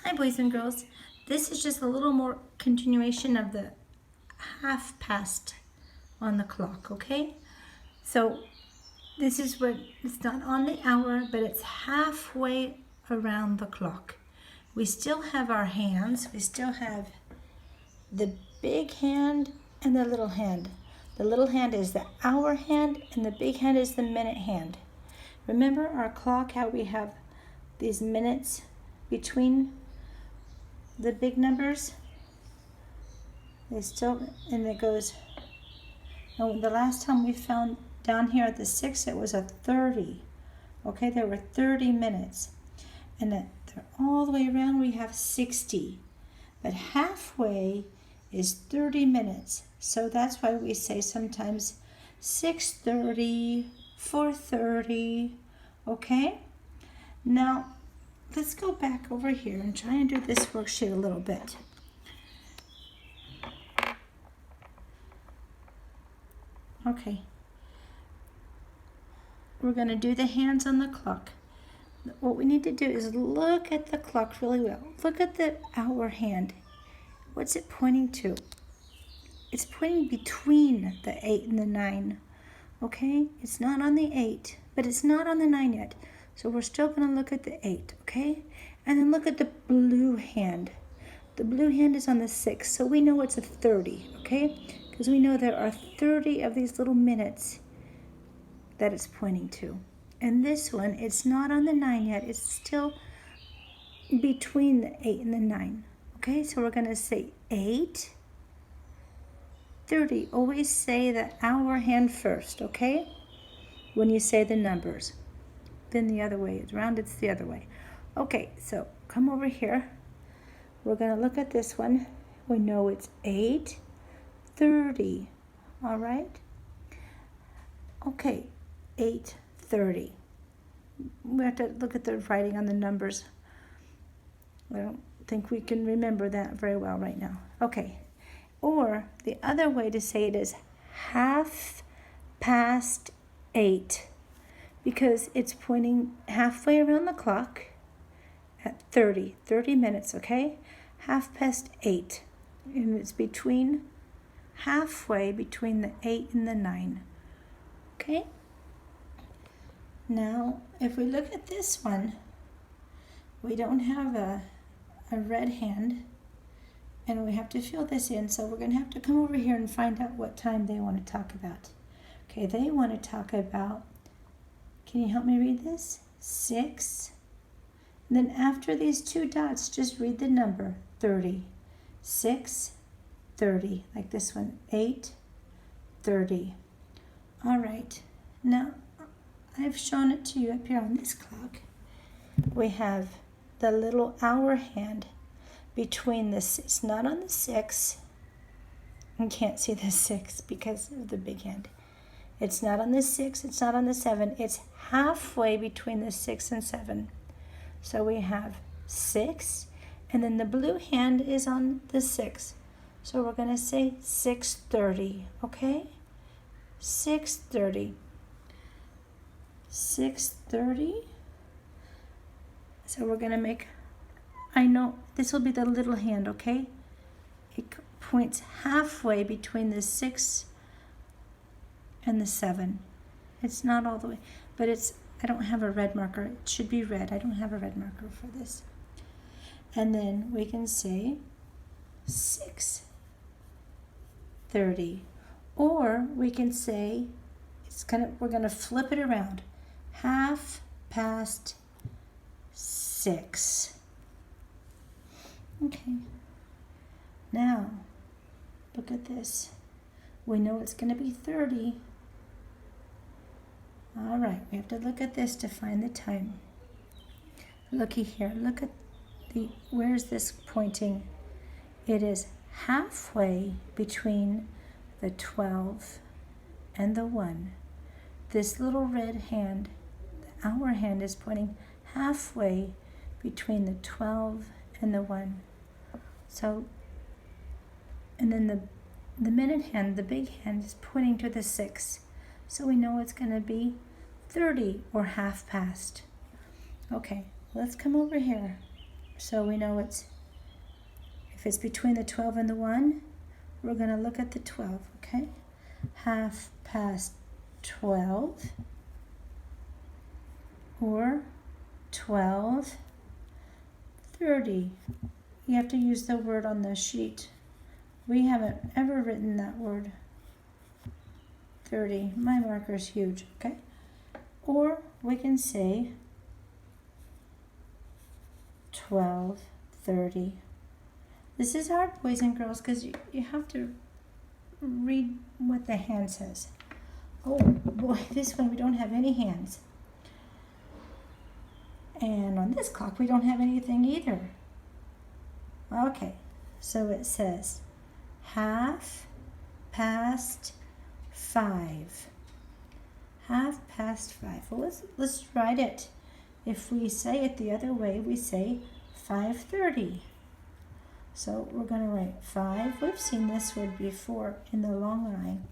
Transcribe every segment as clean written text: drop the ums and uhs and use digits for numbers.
Hi, boys and girls. This is just a little more continuation of the half past on the clock, okay? So this is what, it's not on the hour, but it's halfway around the clock. We still have our hands. We still have the big hand and the little hand. The little hand is the hour hand and the big hand is the minute hand. Remember our clock, how we have these minutes between the big numbers? They still, and it goes, oh, the last time we found down here at the 6, it was a 30. Okay, there were 30 minutes. And then all the way around we have 60. But halfway is 30 minutes. So that's why we say sometimes 6:30, 4:30, okay? Now, let's go back over here and try and do this worksheet a little bit. Okay. We're going to do the hands on the clock. What we need to do is look at the clock really well. Look at the hour hand. What's it pointing to? It's pointing between the 8 and the 9. Okay? It's not on the 8, but it's not on the 9 yet. So we're still going to look at the 8, okay? And then look at the blue hand. The blue hand is on the 6, so we know it's a 30, okay? Because we know there are 30 of these little minutes that it's pointing to. And this one, it's not on the 9 yet. It's still between the 8 and the 9. Okay, so we're going to say 8, 30. Always say the hour hand first, okay? When you say the numbers. Then the other way around, it's the other way. Okay, so come over here. We're going to look at this one. We know it's 8:30. All right? Okay, 8:30. We have to look at the writing on the numbers. I don't think we can remember that very well right now. Okay, or the other way to say it is 8:30, because it's pointing halfway around the clock at 30 minutes, okay? 8:30, and it's halfway between the 8 and the 9, okay? Now, if we look at this one, we don't have a red hand, and we have to fill this in, so we're going to have to come over here and find out what time they want to talk about. Okay, they want to talk about, can you help me read this? 6. And then after these 2 dots, just read the number 30. 6:30, like this one, 8:30. All right, now I've shown it to you up here on this clock. We have the little hour hand between this. It's not on the 6. You can't see the 6 because of the big hand. It's not on the 6. It's not on the 7. It's halfway between the 6 and 7. So we have 6, and then the blue hand is on the 6. So we're going to say 6:30, okay? 6:30. 6:30. So we're going to make, I know this will be the little hand, okay? It points halfway between the 6 and the 7. It's not all the way, but it's, I don't have a red marker. It should be red. I don't have a red marker for this. And then we can say 6:30. Or we can say, we're going to flip it around. 6:30. Okay. Now, look at this. We know it's going to be 30. All right, we have to look at this to find the time. Looky here. Look at where's this pointing? It is halfway between the 12 and the 1. This little red hand, the hour hand, is pointing halfway between the 12 and the 1. So, and then the minute hand, the big hand, is pointing to the 6. So we know it's going to be 30 or half past. Okay, let's come over here. So we know if it's between the 12 and the 1, we're going to look at the 12, okay? 12:30 or 12:30. You have to use the word on the sheet. We haven't ever written that word 30. My marker's huge, okay? Or we can say 12:30. This is hard, boys and girls, because you have to read what the hand says. Oh boy, this one we don't have any hands. And on this clock we don't have anything either. Okay, so it says 5:30. 5:30. Well, let's write it. If we say it the other way, we say 5:30. So we're going to write 5. We've seen this word before in the long line.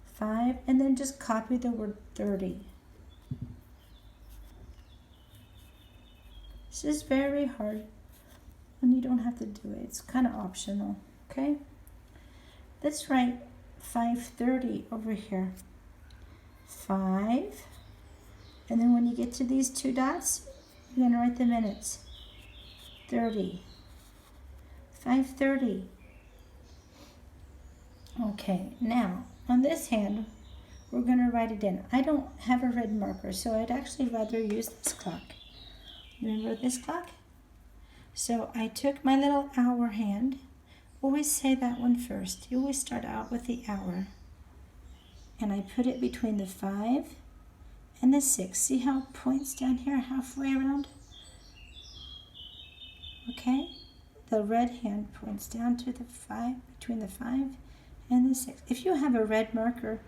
5, and then just copy the word 30. This is very hard, and you don't have to do it. It's kind of optional, okay? Let's write 5:30 over here. 5, and then when you get to these 2 dots, you're going to write the minutes. 30. 5:30. Okay, now on this hand, we're going to write it in. I don't have a red marker, so I'd actually rather use this clock. Remember this clock? So I took my little hour hand. Always say that one first. You always start out with the hour. And I put it between the 5 and the 6. See how it points down here halfway around? Okay? The red hand points down to the 5, between the 5 and the 6. If you have a red marker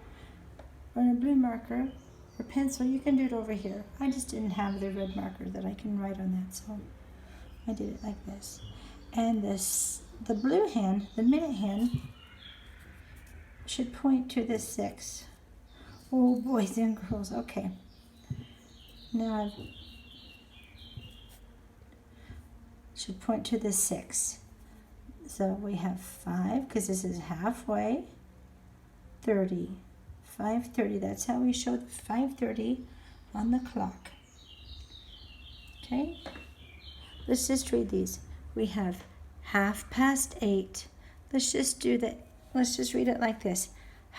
or a blue marker or pencil, you can do it over here. I just didn't have the red marker that I can write on that, so I did it like this. And the blue hand, the minute hand, should point to the 6. Oh, boys and girls, okay. Now should point to the 6. So we have 5, because this is halfway, 30. 5:30, that's how we show the 5:30 on the clock. Okay, let's just read these. We have 8:30. Let's just read it like this.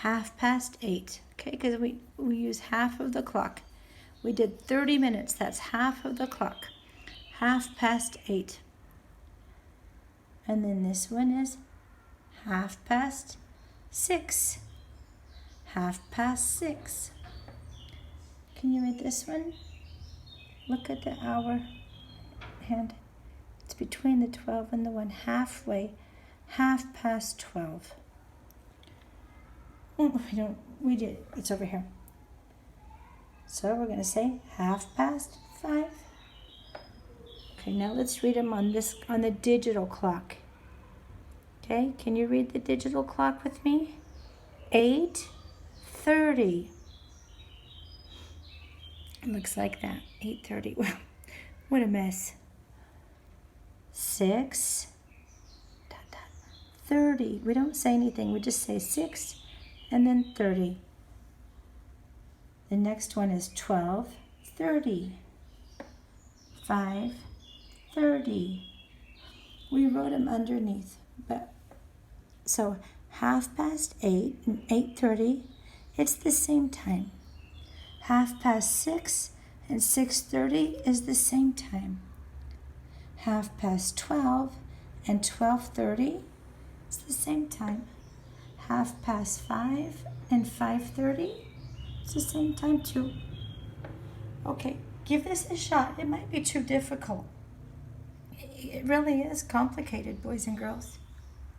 8:30, okay, because we use half of the clock. We did 30 minutes, that's half of the clock. 8:30. And then this one is 6:30. 6:30. Can you read this one? Look at the hour hand. It's between the 12 and the 1, halfway, 12:30. Oh, we did it. It's over here. So we're going to say 5:30. Okay, now let's read them on the digital clock. Okay, can you read the digital clock with me? 8:30. It looks like that. 8:30. Well, what a mess. 6:30. We don't say anything. We just say 6 and then 30. The next one is 12:30. 5:30. We wrote them underneath, but so 8:30 and 8:30, it's the same time. 6:30 and 6:30 is the same time. 12:30 and 12:30 is the same time. 5:30 and 5:30 is the same time too. Okay, give this a shot. It might be too difficult. It really is complicated, boys and girls.